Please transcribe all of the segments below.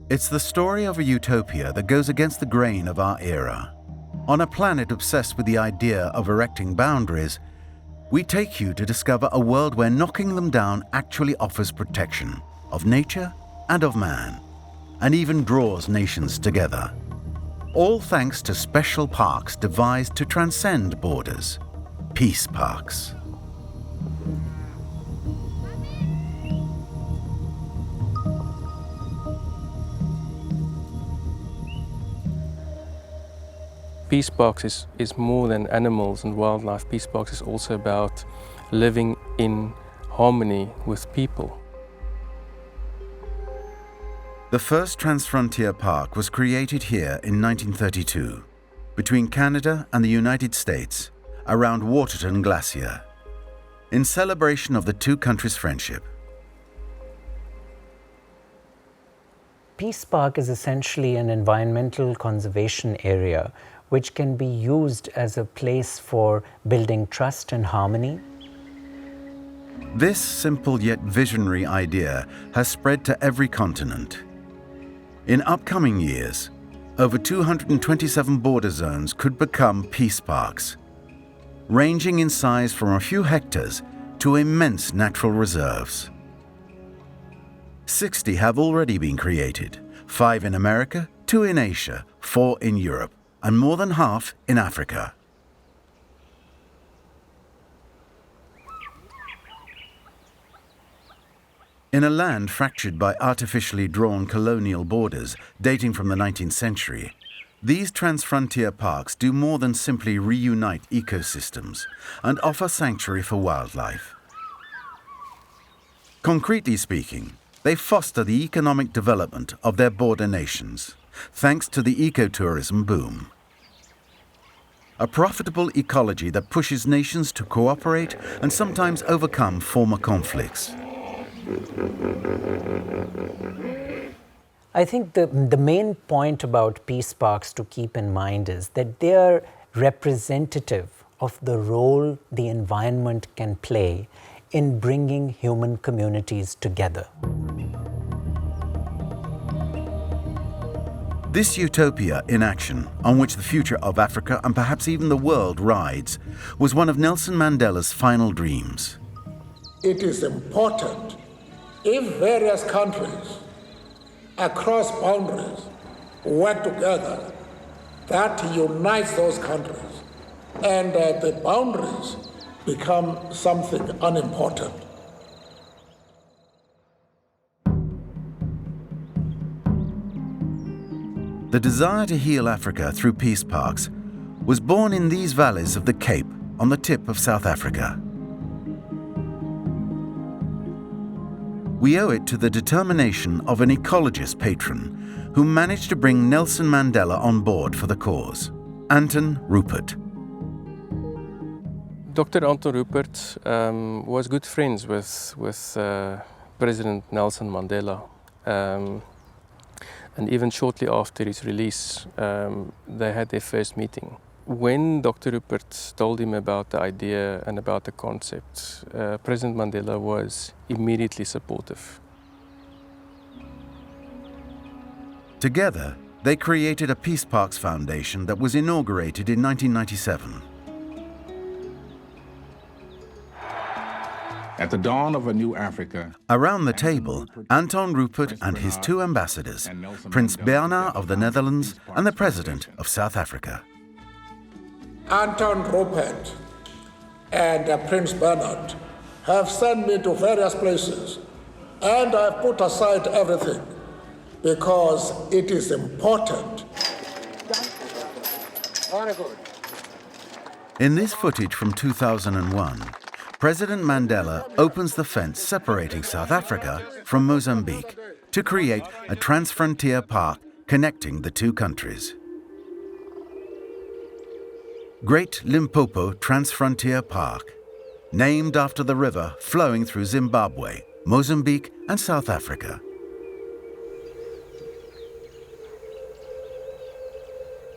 It's the story of a utopia that goes against the grain of our era. On a planet obsessed with the idea of erecting boundaries, we take you to discover a world where knocking them down actually offers protection of nature and of man, and even draws nations together. All thanks to special parks devised to transcend borders, peace parks. Peace parks is more than animals and wildlife. Peace parks is also about living in harmony with people. The first Transfrontier Park was created here in 1932, between Canada and the United States, around Waterton Glacier, in celebration of the two countries' friendship. Peace Park is essentially an environmental conservation area which can be used as a place for building trust and harmony. This simple yet visionary idea has spread to every continent. In upcoming years, over 227 border zones could become peace parks, ranging in size from a few hectares to immense natural reserves. 60 have already been created, 5 in America, 2 in Asia, 4 in Europe, and more than half in Africa. In a land fractured by artificially drawn colonial borders dating from the 19th century, these transfrontier parks do more than simply reunite ecosystems and offer sanctuary for wildlife. Concretely speaking, they foster the economic development of their border nations, thanks to the ecotourism boom. A profitable ecology that pushes nations to cooperate and sometimes overcome former conflicts. I think the main point about peace parks to keep in mind is that they are representative of the role the environment can play in bringing human communities together. This utopia in action, on which the future of Africa and perhaps even the world rides, was one of Nelson Mandela's final dreams. It is important if various countries across boundaries work together, that unites those countries, and the boundaries become something unimportant. The desire to heal Africa through peace parks was born in these valleys of the Cape on the tip of South Africa. We owe it to the determination of an ecologist patron who managed to bring Nelson Mandela on board for the cause, Anton Rupert. Dr. Anton Rupert was good friends with President Nelson Mandela. And even shortly after his release, they had their first meeting. When Dr. Rupert told him about the idea and about the concept, President Mandela was immediately supportive. Together, they created a Peace Parks Foundation that was inaugurated in 1997. At the dawn of a new Africa, around the table, Anton Rupert and his two ambassadors, Prince Bernhard of the Netherlands and the President of South Africa. Anton Rupert and Prince Bernhard have sent me to various places, and I've put aside everything because it is important. In this footage from 2001, President Mandela opens the fence separating South Africa from Mozambique to create a transfrontier park connecting the two countries. Great Limpopo Transfrontier Park, named after the river flowing through Zimbabwe, Mozambique, and South Africa.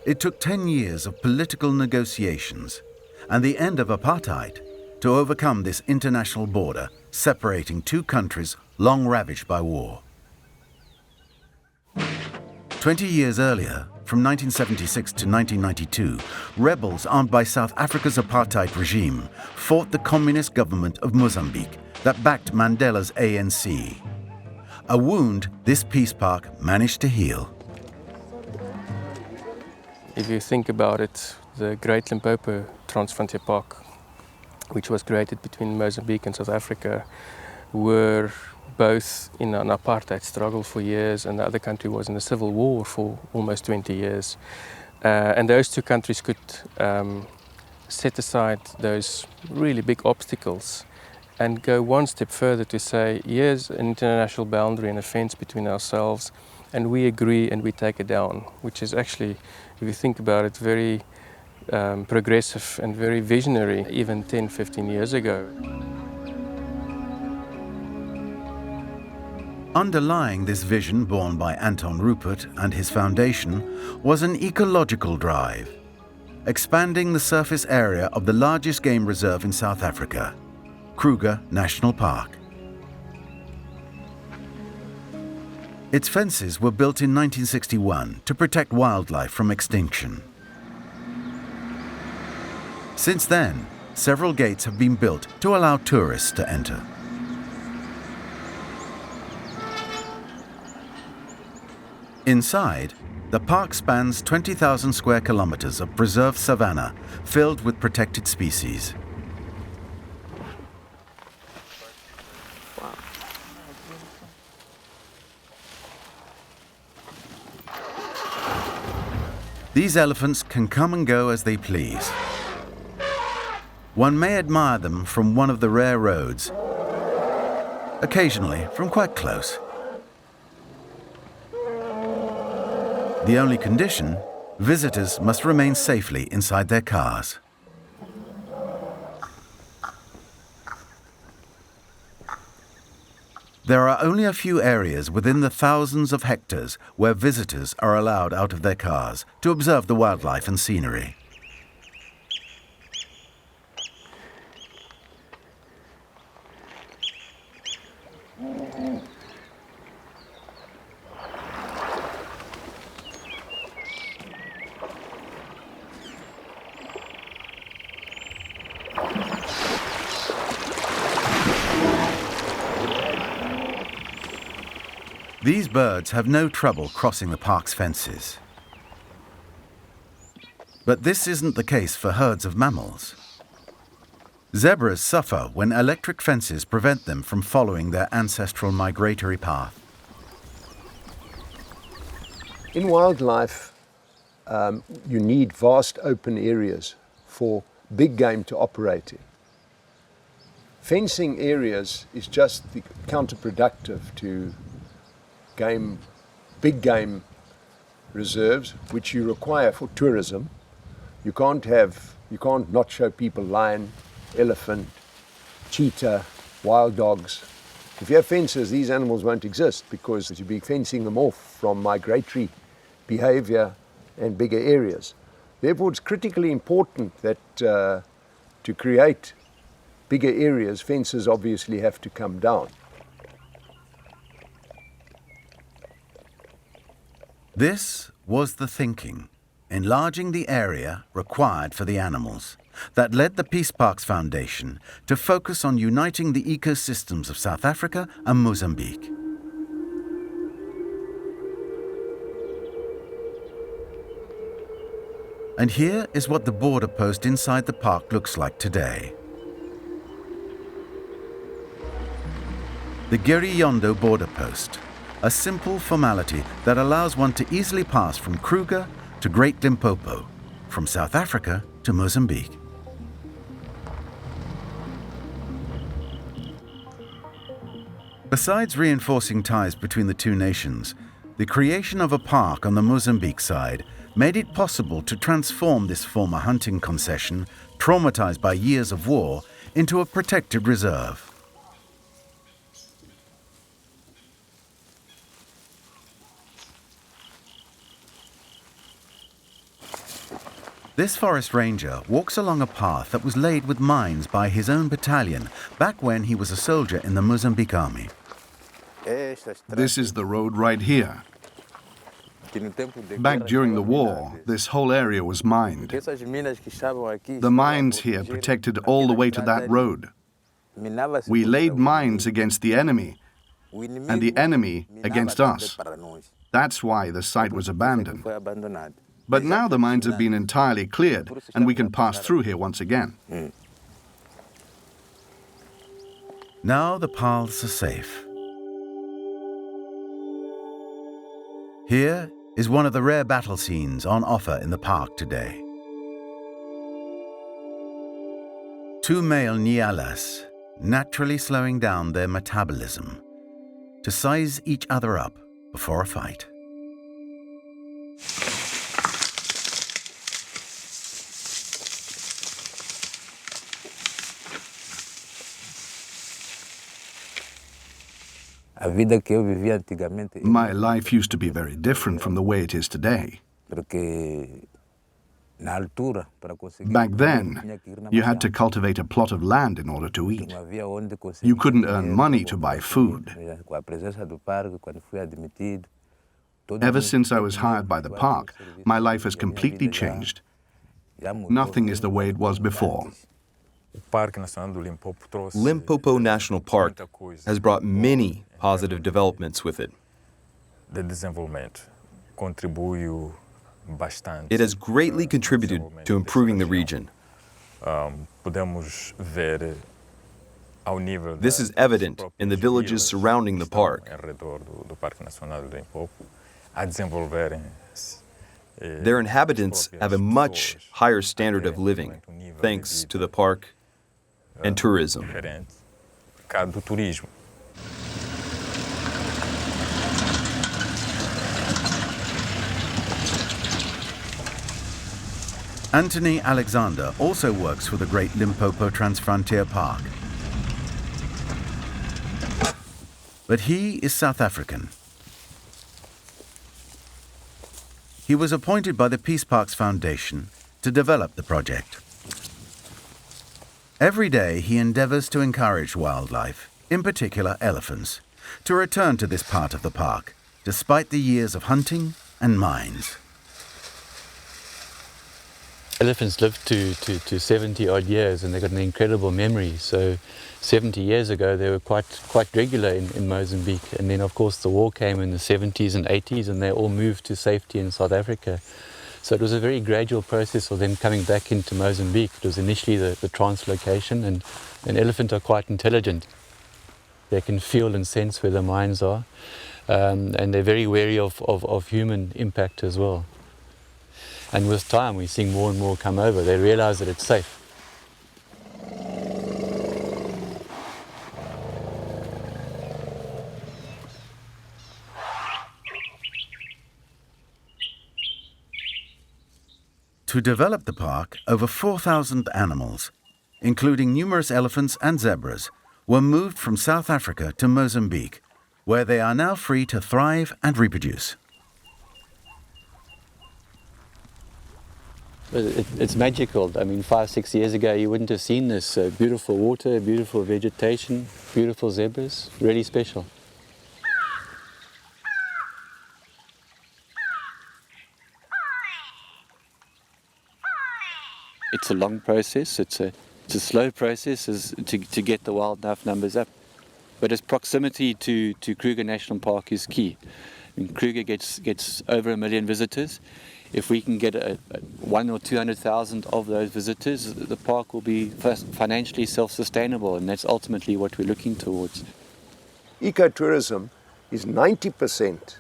It took 10 years of political negotiations and the end of apartheid to overcome this international border separating two countries long ravaged by war. 20 years earlier, from 1976 to 1992, rebels armed by South Africa's apartheid regime fought the communist government of Mozambique that backed Mandela's ANC. A wound this peace park managed to heal. If you think about it, the Great Limpopo Transfrontier Park, which was created between Mozambique and South Africa, were both in an apartheid struggle for years, and the other country was in a civil war for almost 20 years. And those two countries could set aside those really big obstacles and go one step further to say, here's an international boundary and a fence between ourselves, and we agree and we take it down, which is actually, if you think about it, very progressive and very visionary, even 10, 15 years ago. Underlying this vision born by Anton Rupert and his foundation was an ecological drive, expanding the surface area of the largest game reserve in South Africa, Kruger National Park. Its fences were built in 1961 to protect wildlife from extinction. Since then, several gates have been built to allow tourists to enter. Inside, the park spans 20,000 square kilometers of preserved savanna filled with protected species. These elephants can come and go as they please. One may admire them from one of the rare roads, occasionally from quite close. The only condition, visitors must remain safely inside their cars. There are only a few areas within the thousands of hectares where visitors are allowed out of their cars to observe the wildlife and scenery. These birds have no trouble crossing the park's fences. But this isn't the case for herds of mammals. Zebras suffer when electric fences prevent them from following their ancestral migratory path. In wildlife, you need vast open areas for big game to operate in. Fencing areas is just counterproductive to big game reserves, which you require for tourism. You can't not show people lion, elephant, cheetah, wild dogs. If you have fences, these animals won't exist because you'll be fencing them off from migratory behavior and bigger areas. Therefore, it's critically important that to create bigger areas, fences obviously have to come down. This was the thinking, enlarging the area required for the animals, that led the Peace Parks Foundation to focus on uniting the ecosystems of South Africa and Mozambique. And here is what the border post inside the park looks like today. The Giriondo border post, a simple formality that allows one to easily pass from Kruger to Great Limpopo, from South Africa to Mozambique. Besides reinforcing ties between the two nations, the creation of a park on the Mozambique side made it possible to transform this former hunting concession, traumatized by years of war, into a protected reserve. This forest ranger walks along a path that was laid with mines by his own battalion back when he was a soldier in the Mozambique army. This is the road right here. Back during the war, this whole area was mined. The mines here protected all the way to that road. We laid mines against the enemy, and the enemy against us. That's why the site was abandoned. But now the mines have been entirely cleared, and we can pass through here once again. Now the paths are safe. Here is one of the rare battle scenes on offer in the park today. Two male nyalas naturally slowing down their metabolism to size each other up before a fight. My life used to be very different from the way it is today. Back then, you had to cultivate a plot of land in order to eat. You couldn't earn money to buy food. Ever since I was hired by the park, my life has completely changed. Nothing is the way it was before. Limpopo National Park has brought many positive developments with it. It has greatly contributed to improving the region. This is evident in the villages surrounding the park. Their inhabitants have a much higher standard of living, thanks to the park and tourism. Anthony Alexander also works for the Great Limpopo Transfrontier Park. But he is South African. He was appointed by the Peace Parks Foundation to develop the project. Every day he endeavors to encourage wildlife, in particular elephants, to return to this part of the park, despite the years of hunting and mines. Elephants live to 70 odd years, and they've got an incredible memory. So 70 years ago they were quite regular in Mozambique, and then of course the war came in the 70s and 80s, and they all moved to safety in South Africa. So it was a very gradual process of them coming back into Mozambique. It was initially the translocation, and an elephant are quite intelligent. They can feel and sense where the mines are, and they're very wary of human impact as well. And with time, we're seeing more and more come over. They realize that it's safe. To develop the park, over 4,000 animals, including numerous elephants and zebras, were moved from South Africa to Mozambique, where they are now free to thrive and reproduce. It's magical. I mean, 5-6 years ago, you wouldn't have seen this. Beautiful water, beautiful vegetation, beautiful zebras, really special. It's a long process. It's a slow process to get the wildlife numbers up. But its proximity to Kruger National Park is key. I mean, Kruger gets over 1 million visitors. If we can get 100,000 or 200,000 of those visitors, the park will be financially self-sustainable, and that's ultimately what we're looking towards. Ecotourism is 90%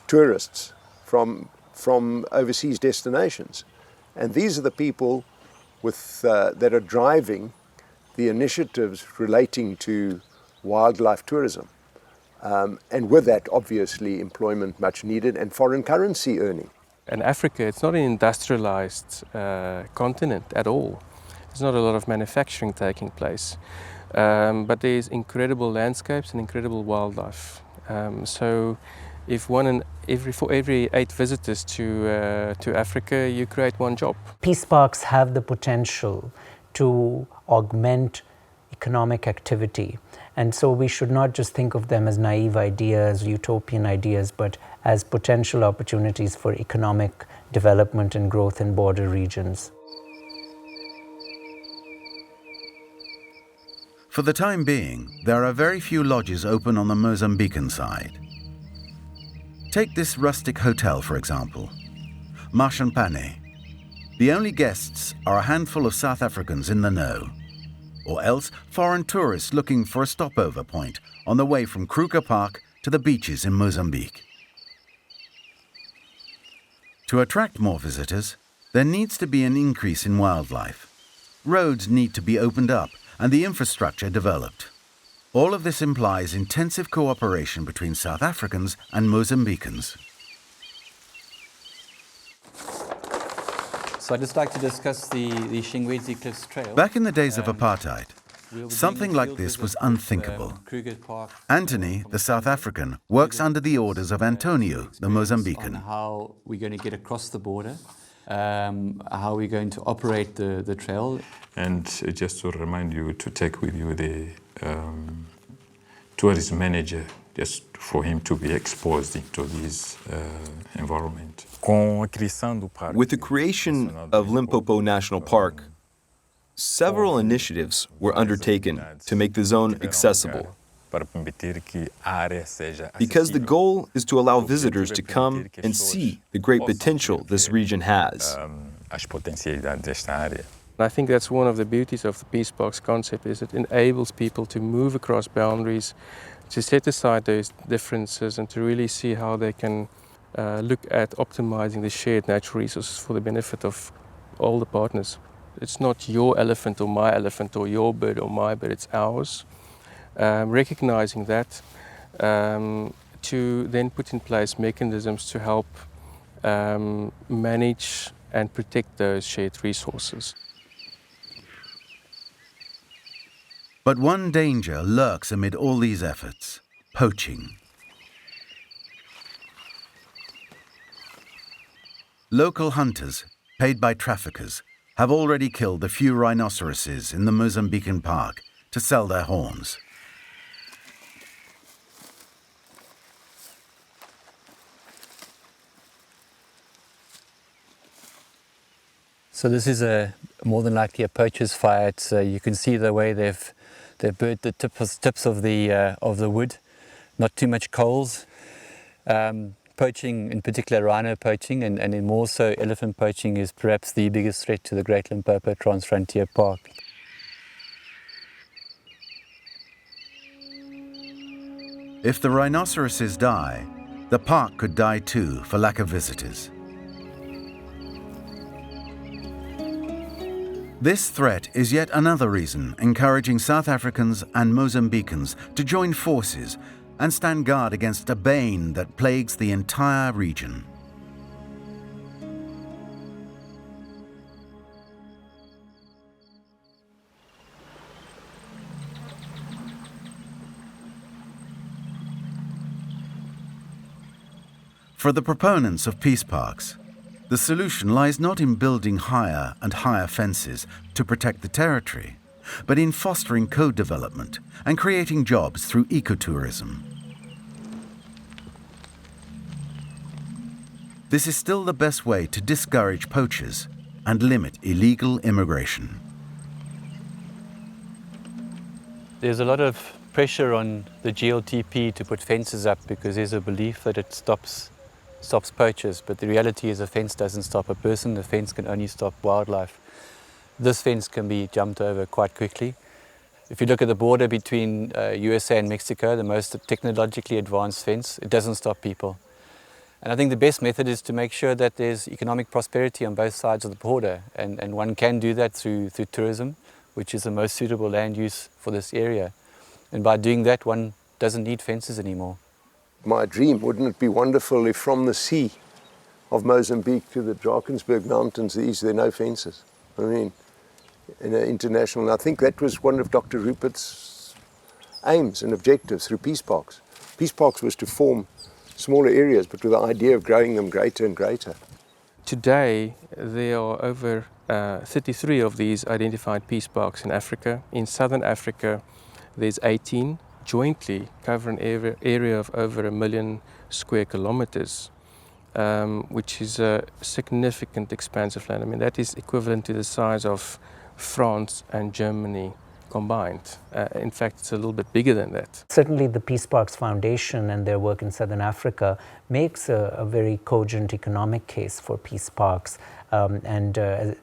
tourists from overseas destinations. And these are the people that are driving the initiatives relating to wildlife tourism. And with that, obviously, employment much needed and foreign currency earning. And Africa, it's not an industrialized continent at all. There's not a lot of manufacturing taking place. But there's incredible landscapes and incredible wildlife. So if for every 8 visitors to Africa, you create 1 job. Peace parks have the potential to augment economic activity. And so we should not just think of them as naive ideas, utopian ideas, but as potential opportunities for economic development and growth in border regions. For the time being, there are very few lodges open on the Mozambican side. Take this rustic hotel, for example, Mashampane. The only guests are a handful of South Africans in the know, or else foreign tourists looking for a stopover point on the way from Kruger Park to the beaches in Mozambique. To attract more visitors, there needs to be an increase in wildlife. Roads need to be opened up and the infrastructure developed. All of this implies intensive cooperation between South Africans and Mozambicans. So I'd just like to discuss the Shingwedzi Cliffs Trail. Back in the days of apartheid, something like this was unthinkable. Anthony, the South African, works under the orders of Antonio, the Mozambican. How we're going to get across the border, how we're going to operate the trail. And just to remind you to take with you the tourism manager, just for him to be exposed into this environment. With the creation of Limpopo National Park, several initiatives were undertaken to make the zone accessible, because the goal is to allow visitors to come and see the great potential this region has. I think that's one of the beauties of the Peace Parks concept, is it enables people to move across boundaries, to set aside those differences and to really see how they can look at optimizing the shared natural resources for the benefit of all the partners. It's not your elephant or my elephant or your bird or my bird, it's ours. Recognizing that, to then put in place mechanisms to help manage and protect those shared resources. But one danger lurks amid all these efforts: poaching. Local hunters, paid by traffickers, have already killed a few rhinoceroses in the Mozambican park to sell their horns. So this is more than likely a poacher's fire. You can see the way they've burnt the tips of the wood. Not too much coals. Poaching, in particular rhino poaching, and in more so elephant poaching, is perhaps the biggest threat to the Great Limpopo Transfrontier Park. If the rhinoceroses die, the park could die too for lack of visitors. This threat is yet another reason encouraging South Africans and Mozambicans to join forces and stand guard against a bane that plagues the entire region. For the proponents of peace parks, the solution lies not in building higher and higher fences to protect the territory, but in fostering co-development and creating jobs through ecotourism. This is still the best way to discourage poachers and limit illegal immigration. There's a lot of pressure on the GLTP to put fences up because there's a belief that it stops poachers, but the reality is a fence doesn't stop a person, a fence can only stop wildlife. This fence can be jumped over quite quickly. If you look at the border between USA and Mexico, the most technologically advanced fence, it doesn't stop people. And I think the best method is to make sure that there's economic prosperity on both sides of the border, and one can do that through tourism, which is the most suitable land use for this area. And by doing that, one doesn't need fences anymore. My dream, wouldn't it be wonderful if from the sea of Mozambique to the Drakensberg Mountains, there are no fences? I mean, in an international, I think that was one of Dr. Rupert's aims and objectives through peace parks. Peace parks was to form smaller areas, but with the idea of growing them greater and greater. Today, there are over 33 of these identified peace parks in Africa. In southern Africa, there's 18, jointly cover an area of over 1 million square kilometers, which is a significant expanse of land. I mean, that is equivalent to the size of France and Germany combined. In fact, it's a little bit bigger than that. Certainly the Peace Parks Foundation and their work in Southern Africa makes a very cogent economic case for peace parks, and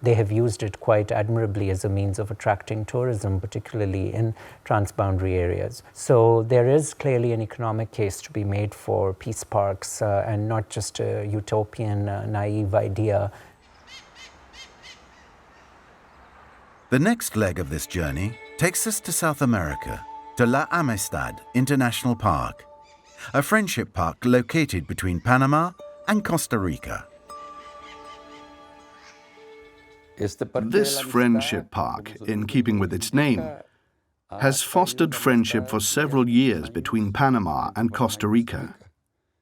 they have used it quite admirably as a means of attracting tourism, particularly in transboundary areas. So there is clearly an economic case to be made for peace parks, and not just a utopian, naive idea. The next leg of this journey takes us to South America, to La Amistad International Park, a friendship park located between Panama and Costa Rica. This friendship park, in keeping with its name, has fostered friendship for several years between Panama and Costa Rica.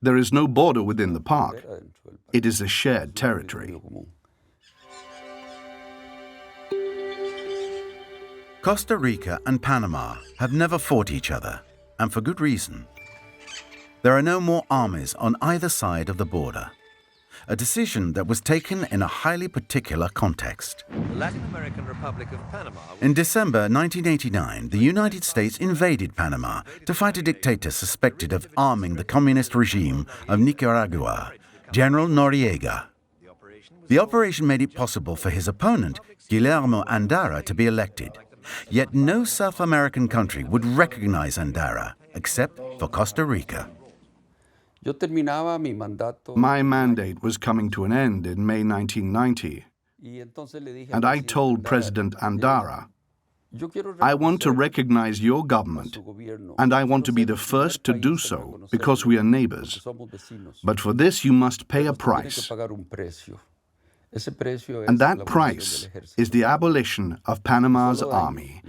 There is no border within the park. It is a shared territory. Costa Rica and Panama have never fought each other, and for good reason. There are no more armies on either side of the border, a decision that was taken in a highly particular context. The Latin American Republic of Panama. In December 1989, the United States invaded Panama to fight a dictator suspected of arming the communist regime of Nicaragua, General Noriega. The operation made it possible for his opponent, Guillermo Andara, to be elected. Yet no South American country would recognize Andara, except for Costa Rica. My mandate was coming to an end in May 1990, and I told President Andara, I want to recognize your government, and I want to be the first to do so because we are neighbors. But for this you must pay a price. And that price is the abolition of Panama's army,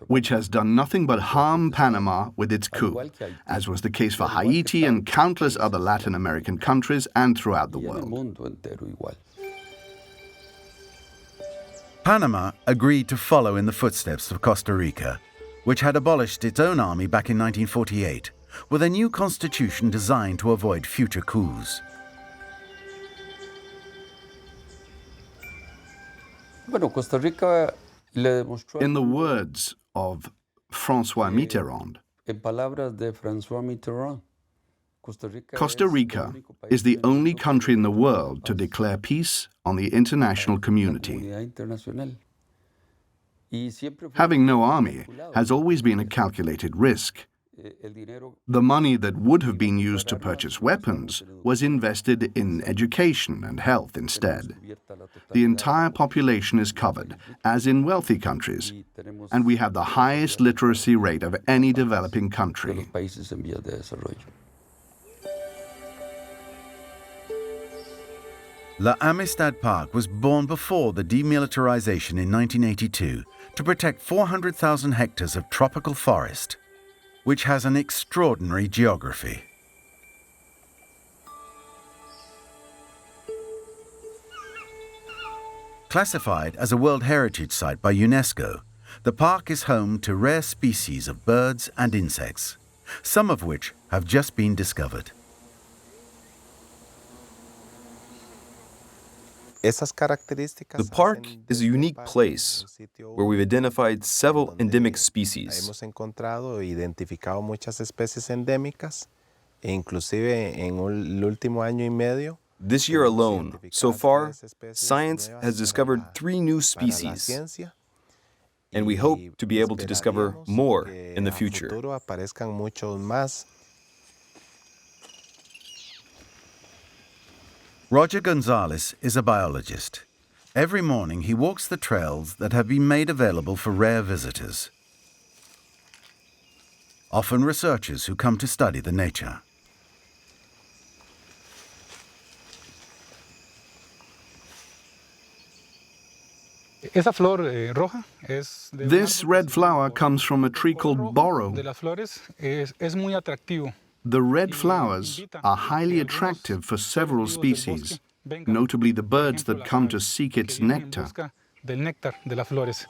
which has done nothing but harm Panama with its coup, as was the case for Haiti and countless other Latin American countries and throughout the world. Panama agreed to follow in the footsteps of Costa Rica, which had abolished its own army back in 1948, with a new constitution designed to avoid future coups. In the words of François Mitterrand, Costa Rica is the only country in the world to declare peace on the international community. Having no army has always been a calculated risk. The money that would have been used to purchase weapons was invested in education and health instead. The entire population is covered, as in wealthy countries, and we have the highest literacy rate of any developing country. La Amistad Park was born before the demilitarization in 1982 to protect 400,000 hectares of tropical forest, which has an extraordinary geography. Classified as a World Heritage Site by UNESCO, the park is home to rare species of birds and insects, some of which have just been discovered. The park is a unique place where we've identified several endemic species. This year alone, so far, science has discovered 3 new species, and we hope to be able to discover more in the future. Roger Gonzalez is a biologist. Every morning he walks the trails that have been made available for rare visitors, often researchers who come to study the nature. This red flower comes from a tree called boro. The red flowers are highly attractive for several species, notably the birds that come to seek its nectar. del néctar de las flores.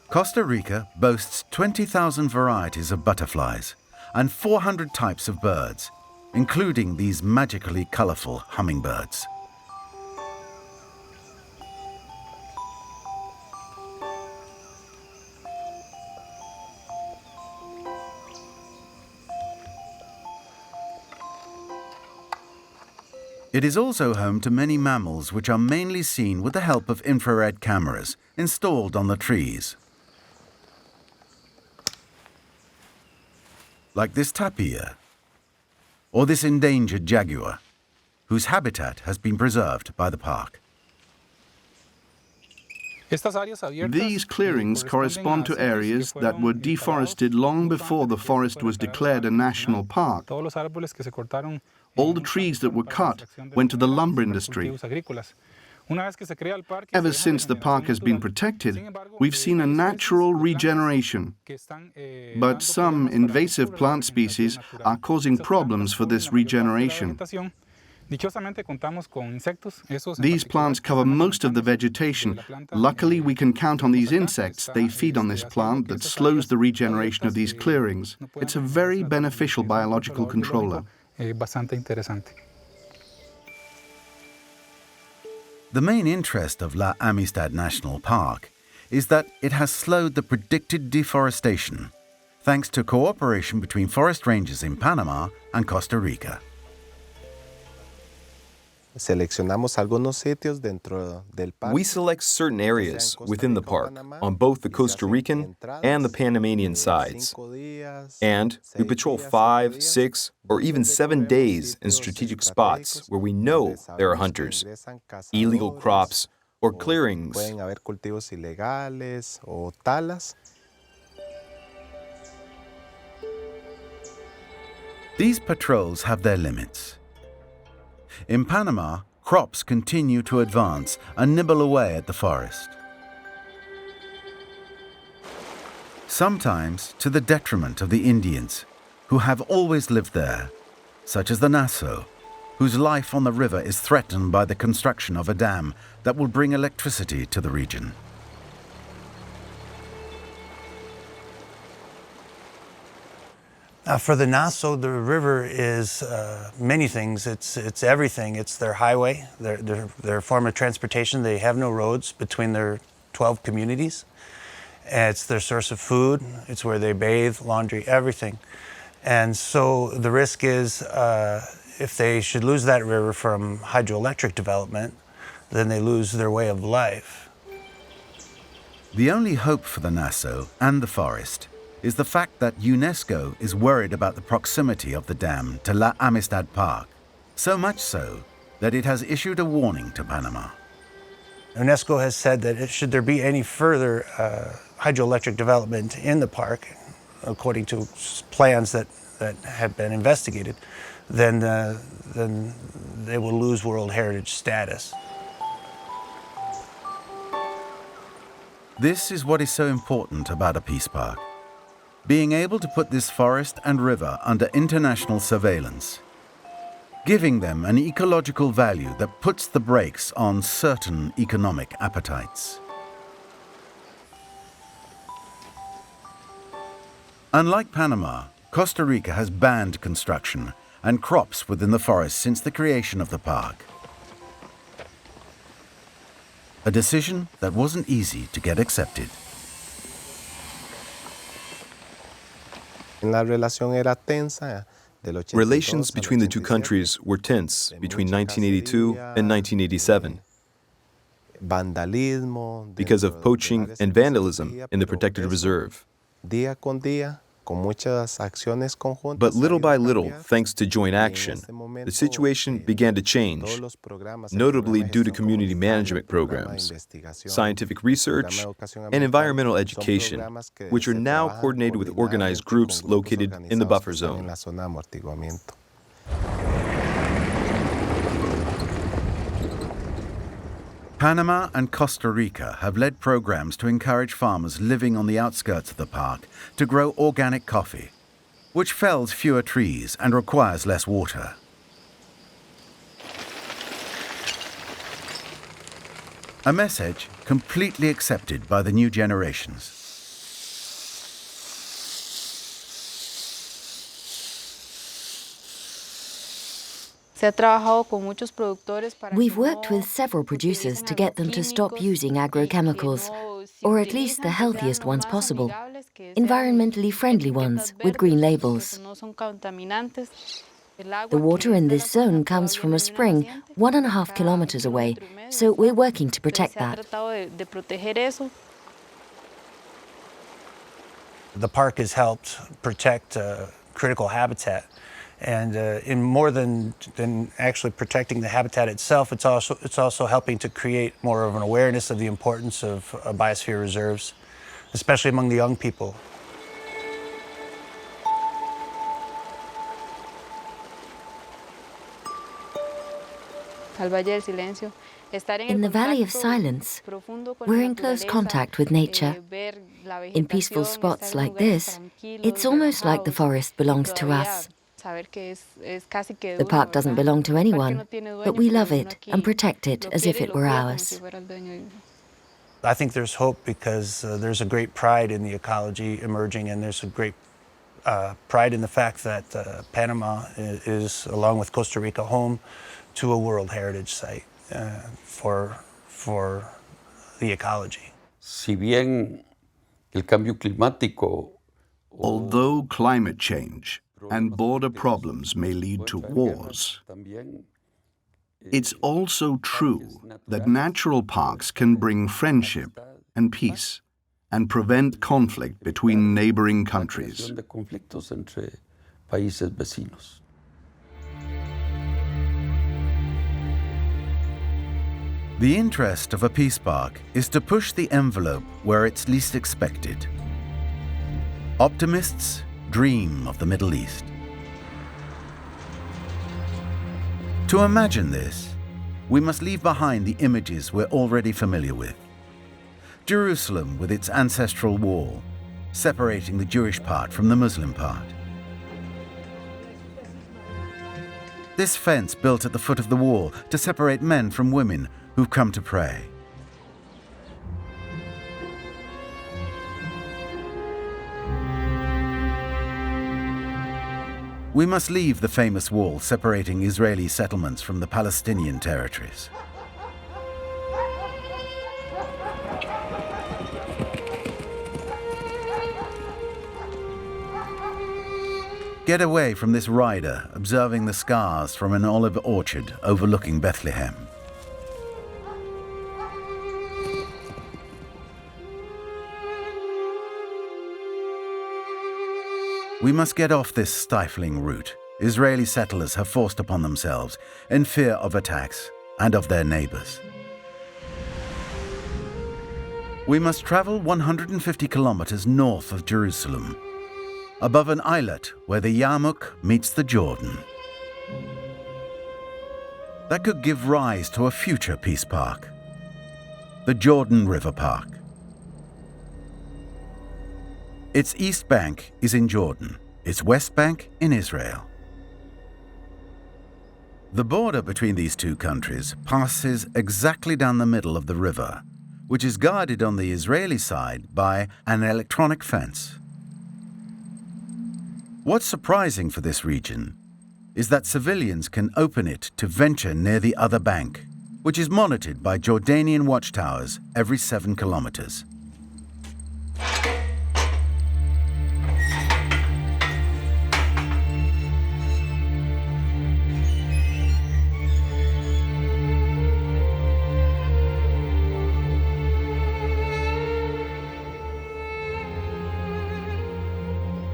Costa Rica boasts 20,000 varieties of butterflies and 400 types of birds, including these magically colorful hummingbirds. It is also home to many mammals which are mainly seen with the help of infrared cameras installed on the trees. Like this tapir, or this endangered jaguar, whose habitat has been preserved by the park. These clearings correspond to areas that were deforested long before the forest was declared a national park. All the trees that were cut went to the lumber industry. Ever since the park has been protected, we've seen a natural regeneration. But some invasive plant species are causing problems for this regeneration. These plants cover most of the vegetation. Luckily, we can count on these insects. They feed on this plant that slows the regeneration of these clearings. It's a very beneficial biological controller. The main interest of La Amistad National Park is that it has slowed the predicted deforestation, thanks to cooperation between forest rangers in Panama and Costa Rica. We select certain areas within the park on both the Costa Rican and the Panamanian sides. And we patrol 5, 6, or even 7 days in strategic spots where we know there are hunters, illegal crops, or clearings. These patrols have their limits. In Panama, crops continue to advance and nibble away at the forest. Sometimes to the detriment of the Indians, who have always lived there, such as the Nassau, whose life on the river is threatened by the construction of a dam that will bring electricity to the region. For the Nassau, the river is many things. It's everything. It's their highway, their form of transportation. They have no roads between their 12 communities. It's their source of food. It's where they bathe, laundry, everything. And so the risk is if they should lose that river from hydroelectric development, then they lose their way of life. The only hope for the Nassau and the forest is the fact that UNESCO is worried about the proximity of the dam to La Amistad Park, so much so that it has issued a warning to Panama. UNESCO has said that should there be any further hydroelectric development in the park, according to plans that have been investigated, then they will lose World Heritage status. This is what is so important about a peace park. Being able to put this forest and river under international surveillance, giving them an ecological value that puts the brakes on certain economic appetites. Unlike Panama, Costa Rica has banned construction and crops within the forest since the creation of the park. A decision that wasn't easy to get accepted. Relations between the two countries were tense between 1982 and 1987 because of poaching and vandalism in the protected reserve. But little by little, thanks to joint action, the situation began to change, notably due to community management programs, scientific research, and environmental education, which are now coordinated with organized groups located in the buffer zone. Panama and Costa Rica have led programs to encourage farmers living on the outskirts of the park to grow organic coffee, which fells fewer trees and requires less water. A message completely accepted by the new generations. We've worked with several producers to get them to stop using agrochemicals, or at least the healthiest ones possible, environmentally friendly ones with green labels. The water in this zone comes from a spring 1.5 kilometers away, so we're working to protect that. The park has helped protect critical habitat. And in more than actually protecting the habitat itself, it's also helping to create more of an awareness of the importance of biosphere reserves, especially among the young people. In the Valley of Silence, we're in close contact with nature. In peaceful spots like this, it's almost like the forest belongs to us. The park doesn't belong to anyone, but we love it and protect it as if it were ours. I think there's hope because there's a great pride in the ecology emerging, and there's a great pride in the fact that Panama is, along with Costa Rica, home to a World Heritage Site for the ecology. Although climate change and border problems may lead to wars, it's also true that natural parks can bring friendship and peace and prevent conflict between neighboring countries. The interest of a peace park is to push the envelope where it's least expected. Optimists dream of the Middle East. To imagine this, we must leave behind the images we're already familiar with. Jerusalem with its ancestral wall, separating the Jewish part from the Muslim part. This fence built at the foot of the wall to separate men from women who've come to pray. We must leave the famous wall separating Israeli settlements from the Palestinian territories. Get away from this rider observing the scars from an olive orchard overlooking Bethlehem. We must get off this stifling route Israeli settlers have forced upon themselves in fear of attacks and of their neighbors. We must travel 150 kilometers north of Jerusalem, above an islet where the Yarmouk meets the Jordan. That could give rise to a future peace park, the Jordan River Park. Its east bank is in Jordan, its west bank in Israel. The border between these two countries passes exactly down the middle of the river, which is guarded on the Israeli side by an electronic fence. What's surprising for this region is that civilians can open it to venture near the other bank, which is monitored by Jordanian watchtowers every 7 kilometers.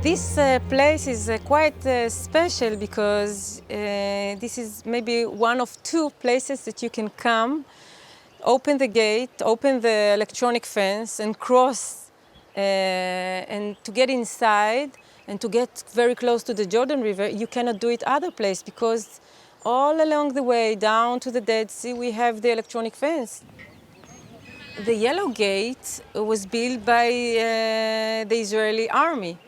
This place is quite special because this is maybe one of 2 places that you can come, open the gate, open the electronic fence and cross and to get inside and to get very close to the Jordan River. You cannot do it other place because all along the way down to the Dead Sea we have the electronic fence. The yellow gate was built by the Israeli army.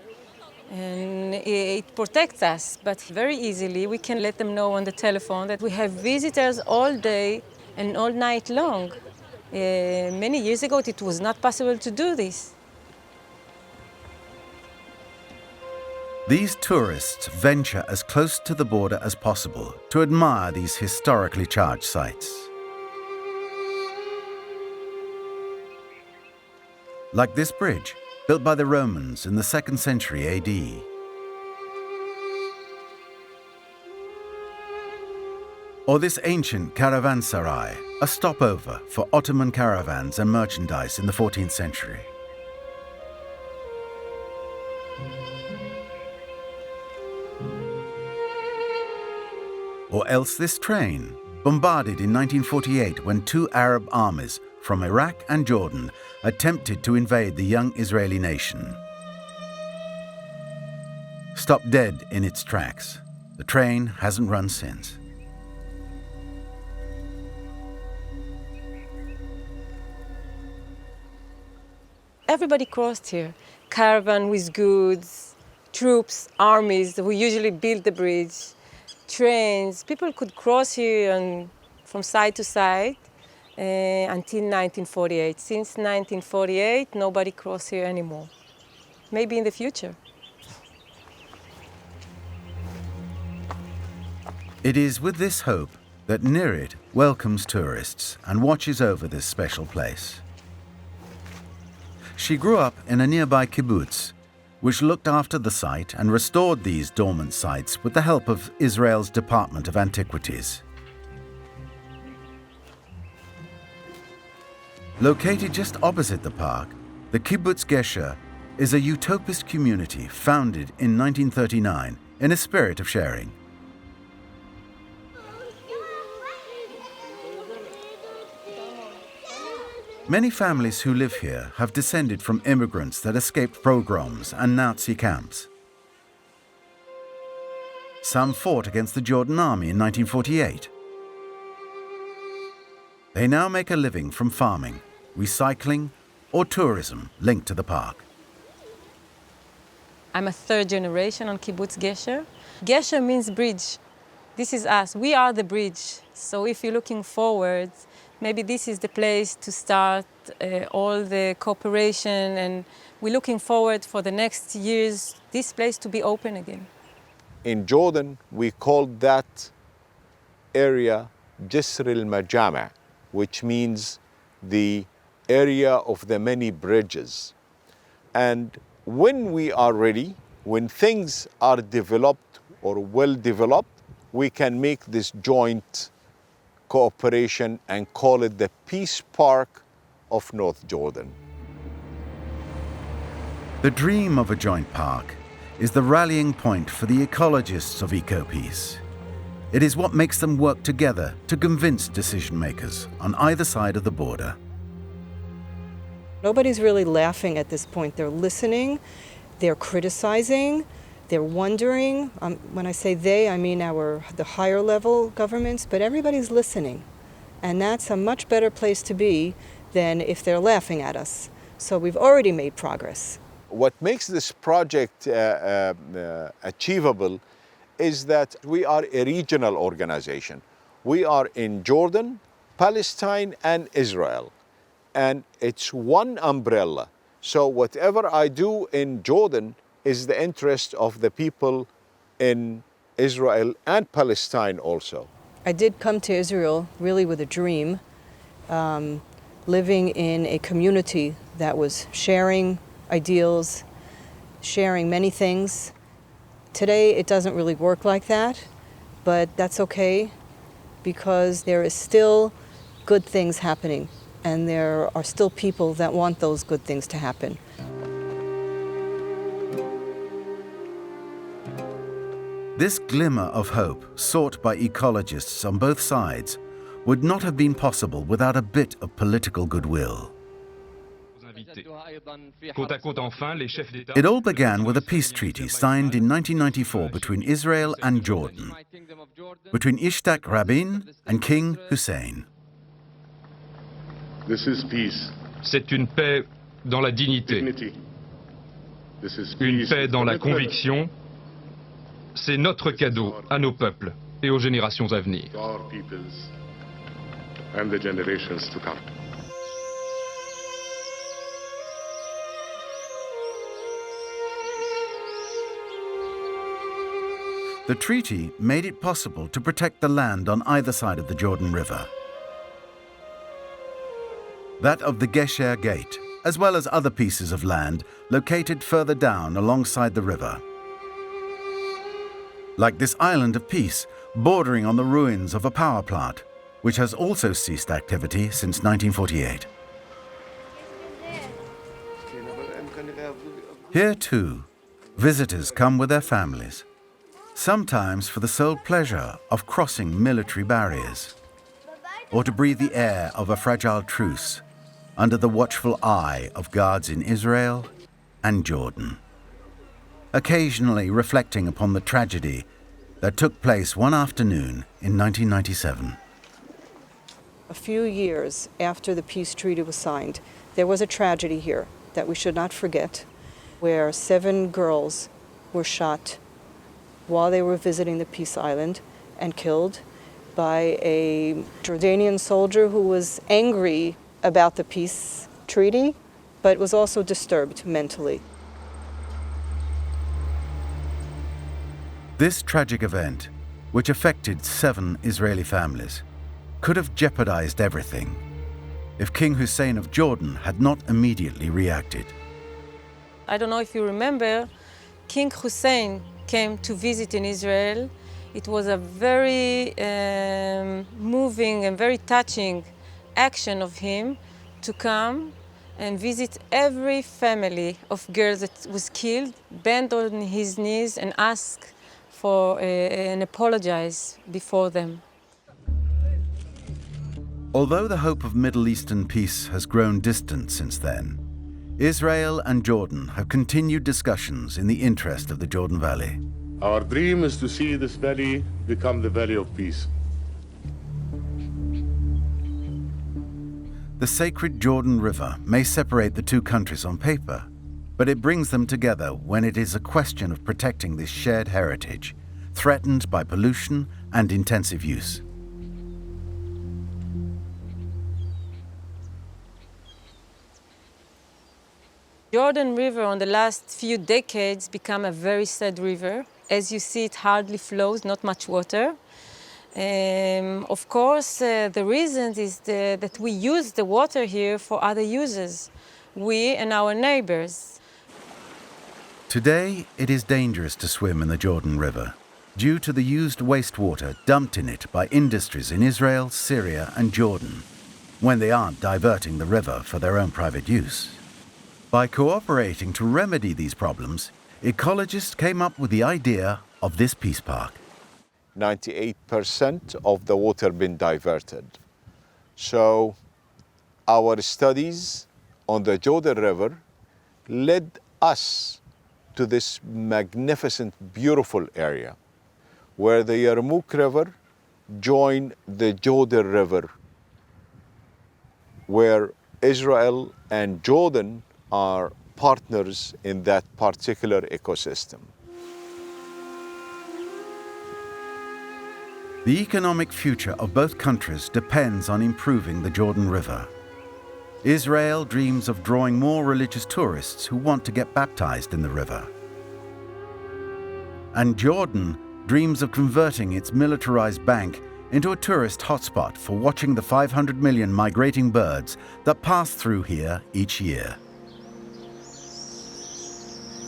And it protects us, but very easily we can let them know on the telephone that we have visitors all day and all night long. Many years ago, it was not possible to do this. These tourists venture as close to the border as possible to admire these historically charged sites. Like this bridge, built by the Romans in the 2nd century AD. Or this ancient caravanserai, a stopover for Ottoman caravans and merchandise in the 14th century. Or else this train, bombarded in 1948 when 2 Arab armies from Iraq and Jordan attempted to invade the young Israeli nation. Stopped dead in its tracks. The train hasn't run since. Everybody crossed here. Caravan with goods, troops, armies who usually build the bridge, trains. People could cross here and from side to side until 1948. Since 1948, nobody crossed here anymore. Maybe in the future. It is with this hope that Nirit welcomes tourists and watches over this special place. She grew up in a nearby kibbutz, which looked after the site and restored these dormant sites with the help of Israel's Department of Antiquities. Located just opposite the park, the Kibbutz Gesher is a utopist community founded in 1939 in a spirit of sharing. Many families who live here have descended from immigrants that escaped pogroms and Nazi camps. Some fought against the Jordan Army in 1948. They now make a living from farming, recycling, or tourism linked to the park. I'm a 3rd generation on Kibbutz Gesher. Gesher means bridge. This is us. We are the bridge. So if you're looking forward, maybe this is the place to start all the cooperation, and we're looking forward for the next years this place to be open again. In Jordan, we called that area Jisr al-Majama', which means the area of the many bridges. And when we are ready, when things are developed or well developed, we can make this joint cooperation and call it the Peace Park of North Jordan. The dream of a joint park is the rallying point for the ecologists of eco-peace. It is what makes them work together to convince decision makers on either side of the border. Nobody's really laughing at this point. They're listening, they're criticizing, they're wondering. When I say they, I mean the higher level governments, but everybody's listening. And that's a much better place to be than if they're laughing at us. So we've already made progress. What makes this project achievable is that we are a regional organization. We are in Jordan, Palestine, and Israel. And it's one umbrella. So whatever I do in Jordan is the interest of the people in Israel and Palestine also. I did come to Israel really with a dream, living in a community that was sharing ideals, sharing many things. Today it doesn't really work like that, but that's okay because there is still good things happening and there are still people that want those good things to happen. This glimmer of hope sought by ecologists on both sides would not have been possible without a bit of political goodwill. It all began with a peace treaty signed in 1994 between Israel and Jordan, between Yitzhak Rabin and King Hussein. This is peace. C'est une paix dans la dignité, une paix dans la conviction. C'est notre cadeau à nos peuples et aux générations à venir. The treaty made it possible to protect the land on either side of the Jordan River. That of the Gesher Gate, as well as other pieces of land located further down alongside the river. Like this island of peace, bordering on the ruins of a power plant, which has also ceased activity since 1948. Here too, visitors come with their families, sometimes for the sole pleasure of crossing military barriers, or to breathe the air of a fragile truce under the watchful eye of guards in Israel and Jordan, occasionally reflecting upon the tragedy that took place one afternoon in 1997. A few years after the peace treaty was signed, there was a tragedy here that we should not forget, where 7 girls were shot while they were visiting the peace island and killed by a Jordanian soldier who was angry about the peace treaty, but was also disturbed mentally. This tragic event, which affected 7 Israeli families, could have jeopardized everything if King Hussein of Jordan had not immediately reacted. I don't know if you remember, King Hussein came to visit in Israel. It was a very moving and very touching action of him to come and visit every family of girls that was killed, bend on his knees and ask for and apologize before them. Although the hope of Middle Eastern peace has grown distant since then, Israel and Jordan have continued discussions in the interest of the Jordan Valley. Our dream is to see this valley become the valley of peace. The sacred Jordan River may separate the two countries on paper, but it brings them together when it is a question of protecting this shared heritage, threatened by pollution and intensive use. Jordan River on the last few decades become a very sad river. As you see, it hardly flows, not much water. Of course, the reason is that we use the water here for other uses, we and our neighbors. Today, it is dangerous to swim in the Jordan River due to the used wastewater dumped in it by industries in Israel, Syria, and Jordan, when they aren't diverting the river for their own private use. By cooperating to remedy these problems, ecologists came up with the idea of this peace park. 98% of the water been diverted. So our studies on the Jordan River led us to this magnificent, beautiful area where the Yarmouk River joined the Jordan River, where Israel and Jordan are partners in that particular ecosystem. The economic future of both countries depends on improving the Jordan River. Israel dreams of drawing more religious tourists who want to get baptized in the river. And Jordan dreams of converting its militarized bank into a tourist hotspot for watching the 500 million migrating birds that pass through here each year.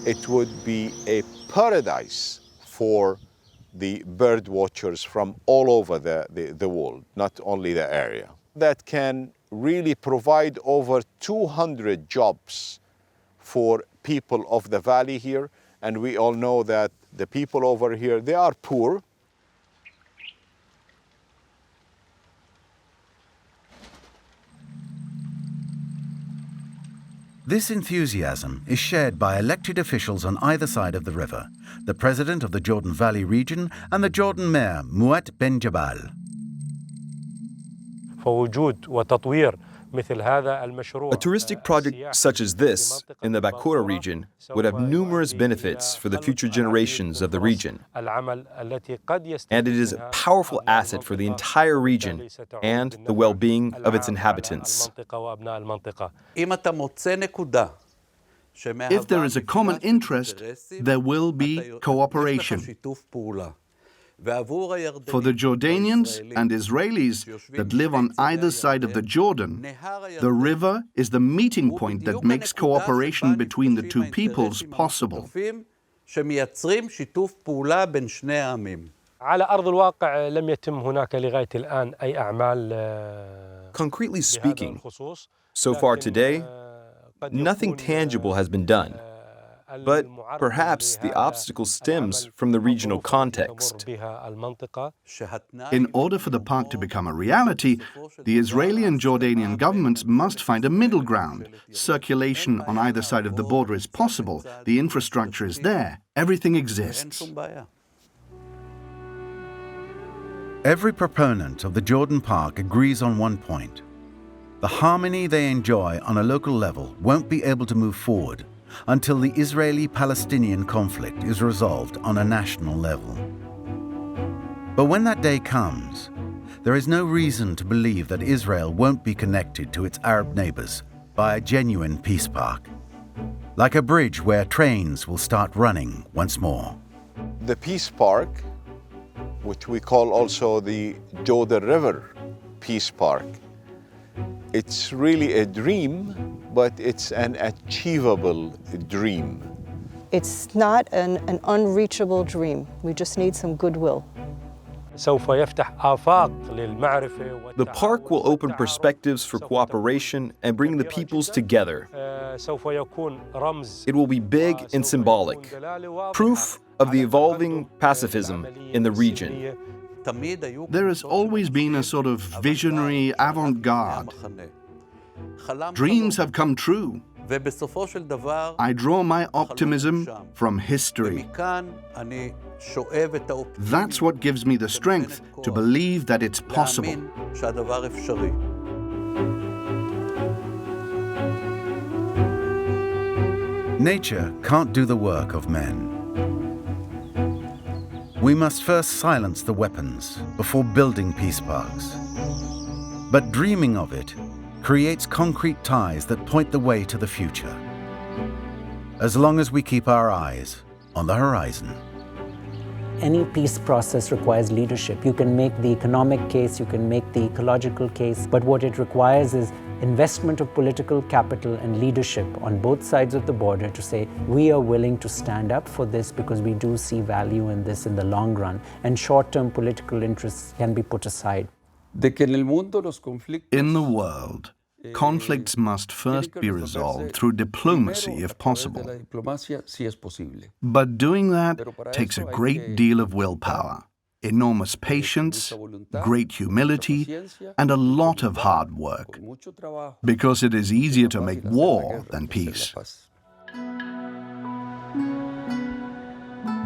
It would be a paradise for the bird watchers from all over the world, not only the area. That can really provide over 200 jobs for people of the valley here. And we all know that the people over here, they are poor. This enthusiasm is shared by elected officials on either side of the river, the president of the Jordan Valley region and the Jordan mayor, Muat Ben Jabal. A touristic project such as this in the Bakura region would have numerous benefits for the future generations of the region. And it is a powerful asset for the entire region and the well-being of its inhabitants. If there is a common interest, there will be cooperation. For the Jordanians and Israelis that live on either side of the Jordan, the river is the meeting point that makes cooperation between the two peoples possible. Concretely speaking, so far today, nothing tangible has been done. But perhaps the obstacle stems from the regional context. In order for the park to become a reality, the Israeli and Jordanian governments must find a middle ground. Circulation on either side of the border is possible, the infrastructure is there, everything exists. Every proponent of the Jordan Park agrees on one point. The harmony they enjoy on a local level won't be able to move forward until the Israeli-Palestinian conflict is resolved on a national level. But when that day comes, there is no reason to believe that Israel won't be connected to its Arab neighbors by a genuine peace park, like a bridge where trains will start running once more. The Peace Park, which we call also the Jordan River Peace Park, it's really a dream, but it's an achievable dream. It's not an unreachable dream. We just need some goodwill. The park will open perspectives for cooperation and bring the peoples together. It will be big and symbolic, proof of the evolving pacifism in the region. There has always been a sort of visionary avant-garde. Dreams have come true. I draw my optimism from history. That's what gives me the strength to believe that it's possible. Nature can't do the work of men. We must first silence the weapons before building peace parks. But dreaming of it creates concrete ties that point the way to the future, as long as we keep our eyes on the horizon. Any peace process requires leadership. You can make the economic case, you can make the ecological case, but what it requires is investment of political capital and leadership on both sides of the border to say, we are willing to stand up for this because we do see value in this in the long run, and short-term political interests can be put aside. In the world, conflicts must first be resolved through diplomacy if possible. But doing that takes a great deal of willpower, enormous patience, great humility, and a lot of hard work, because it is easier to make war than peace.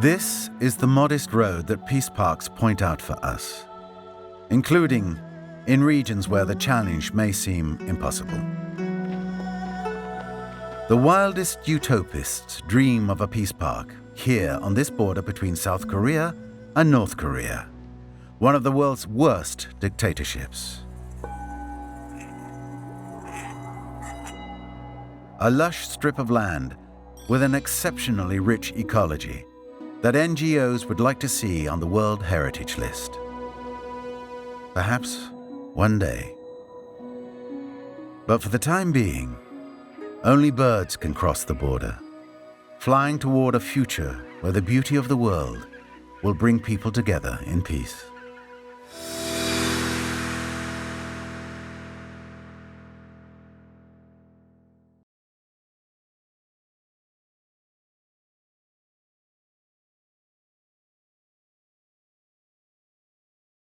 This is the modest road that peace parks point out for us, including in regions where the challenge may seem impossible. The wildest utopists dream of a peace park here on this border between South Korea and North Korea, one of the world's worst dictatorships. A lush strip of land with an exceptionally rich ecology that NGOs would like to see on the World Heritage List. Perhaps one day. But for the time being, only birds can cross the border, flying toward a future where the beauty of the world will bring people together in peace.